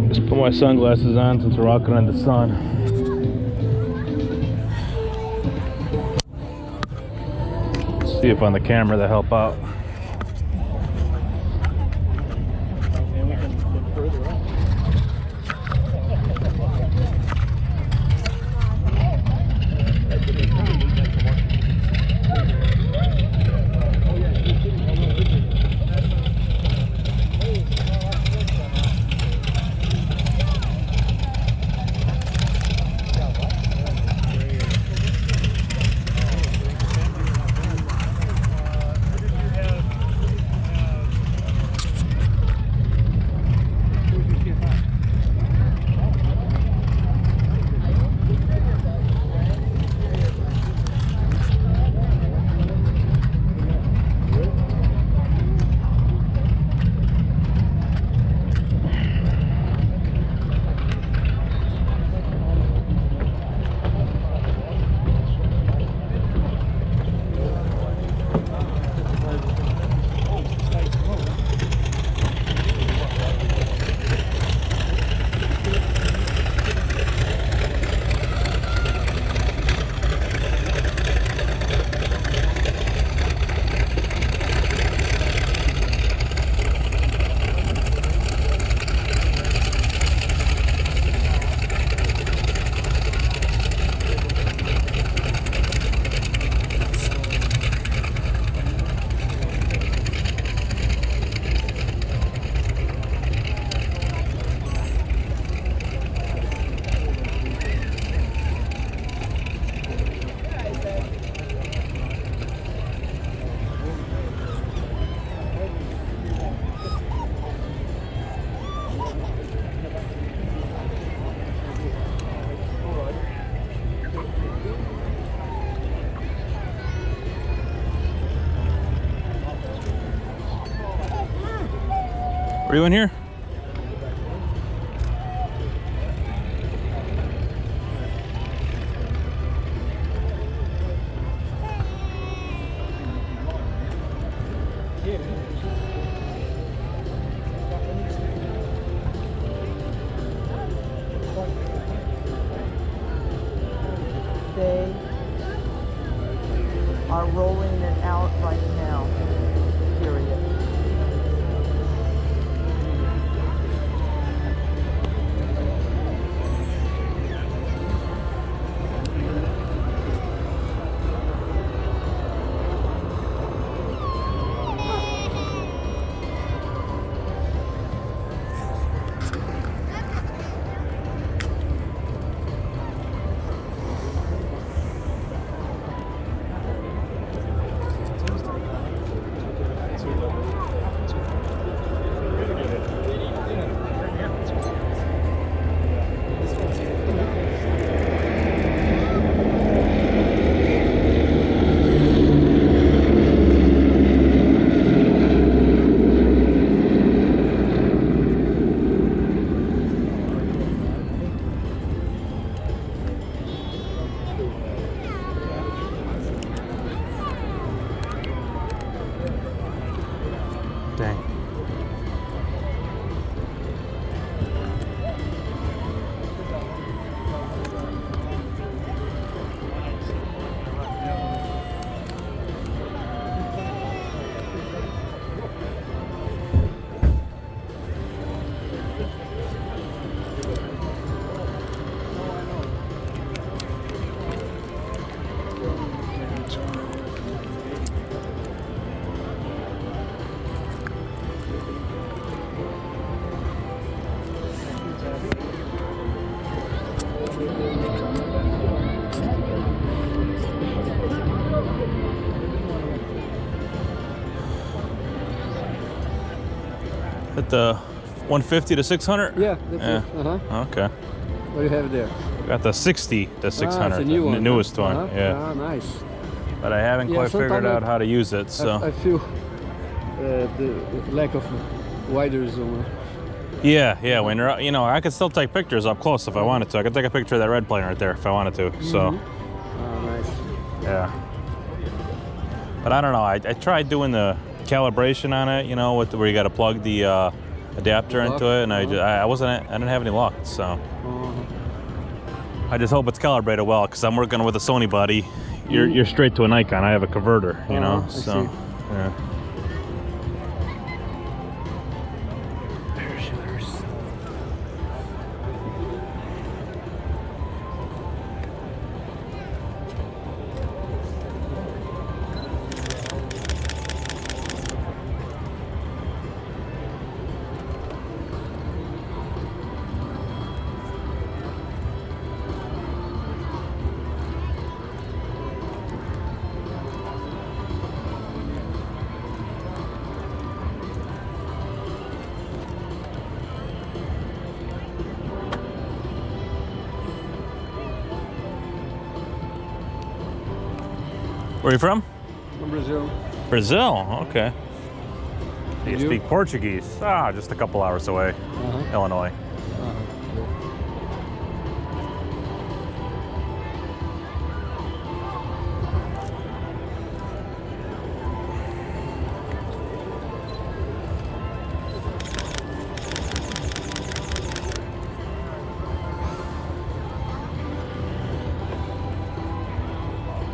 Just put my sunglasses on since we're walking in the sun. See if on the camera they help out. What are you in here? They are rolling it out right now, period. Dang. At the 150 to 600? Yeah, that's it. Okay. What do you have there? Got the 60 to 600, it's a new the one. newest one. Yeah. Ah, nice. But I haven't quite figured out how to use it, so. I feel the lack of wider zoom. Yeah, when you're, you know, I could still take pictures up close if I wanted to. I could take a picture of that red plane right there if I wanted to, so. Oh, nice. Yeah. But I don't know, I tried doing the calibration on it, you know, with where you got to plug the adapter into it, and I didn't have any luck, so. I just hope it's calibrated well, because I'm working with a Sony body. You're straight to a Nikon. I have a converter, you know, so. Yeah. Where are you from? From Brazil. Brazil, okay. You speak Portuguese? Ah, just a couple hours away, Illinois.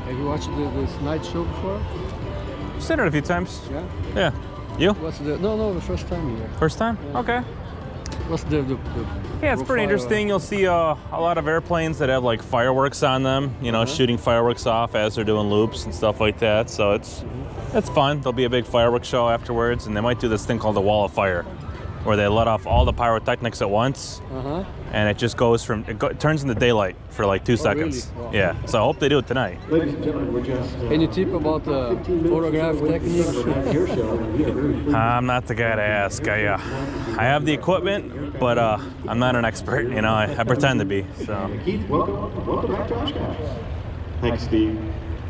Have you watched this night show before? I've seen it a few times. Yeah? Yeah. You? What's the no the first time here. First time? Yeah. Okay. What's the yeah, it's pretty interesting. You'll see a lot of airplanes that have like fireworks on them, you know, shooting fireworks off as they're doing loops and stuff like that. So it's fun. There'll be a big fireworks show afterwards, and they might do this thing called the wall of fire, where they let off all the pyrotechnics at once, and it just goes from it turns into daylight for like 2 seconds. Really? Wow. Yeah. So I hope they do it tonight. Ladies and gentlemen, we're just any tip about photograph techniques? I'm not the guy to ask. I have the equipment, but I'm not an expert. You know, I pretend to be. So. Keith, welcome back to Oshkosh. Thanks, Steve.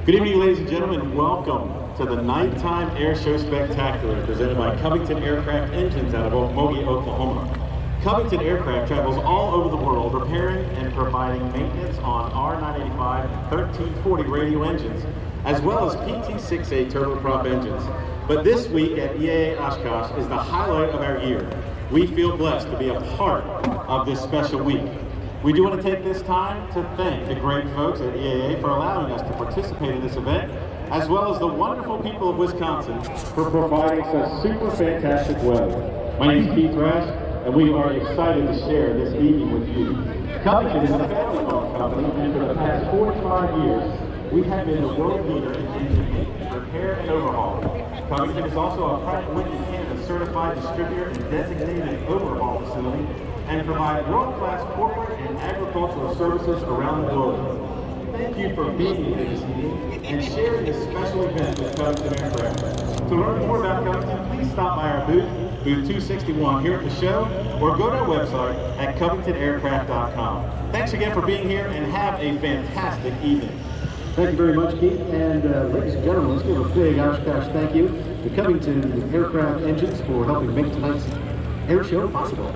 Good evening, ladies and gentlemen. Welcome to the Nighttime Air Show Spectacular, presented by Covington Aircraft Engines out of Okmulgee, Oklahoma. Covington Aircraft travels all over the world, repairing and providing maintenance on R985 and 1340 radio engines, as well as PT-6A turboprop engines. But this week at EAA Oshkosh is the highlight of our year. We feel blessed to be a part of this special week. We do want to take this time to thank the great folks at EAA for allowing us to participate in this event, as well as the wonderful people of Wisconsin for providing such super fantastic weather. My name is Keith Rash, and we are excited to share this evening with you. Covington is a family-owned company, and for the past 45 years, we have been the world leader in engine maintenance, repair, and overhaul. Covington is also a Pratt & Whitney Canada certified distributor and designated overhaul facility, and provide world-class corporate and agricultural services around the globe. Thank you for being here this evening and sharing this special event with Covington Aircraft. To learn more about Covington, please stop by our booth, booth 261 here at the show, or go to our website at covingtonaircraft.com. Thanks again for being here and have a fantastic evening. Thank you very much, Keith. And ladies and gentlemen, let's give a big Oshkosh thank you to Covington Aircraft Engines for helping make tonight's air show possible.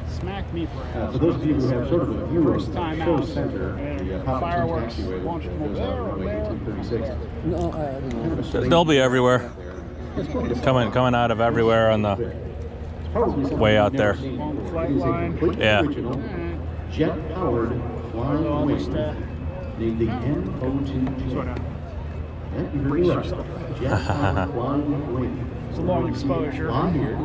Smacked me for For those of you who have sort of a view of the time show out. center, the Fireworks taxiway launched that from goes there out or runway there. 1836. They'll be everywhere. Coming out of everywhere on the way out there. Yeah. Jet-powered flying wing named the N02G. Yeah, you heard me right. Jet-powered flying wing. It's a long exposure. On here.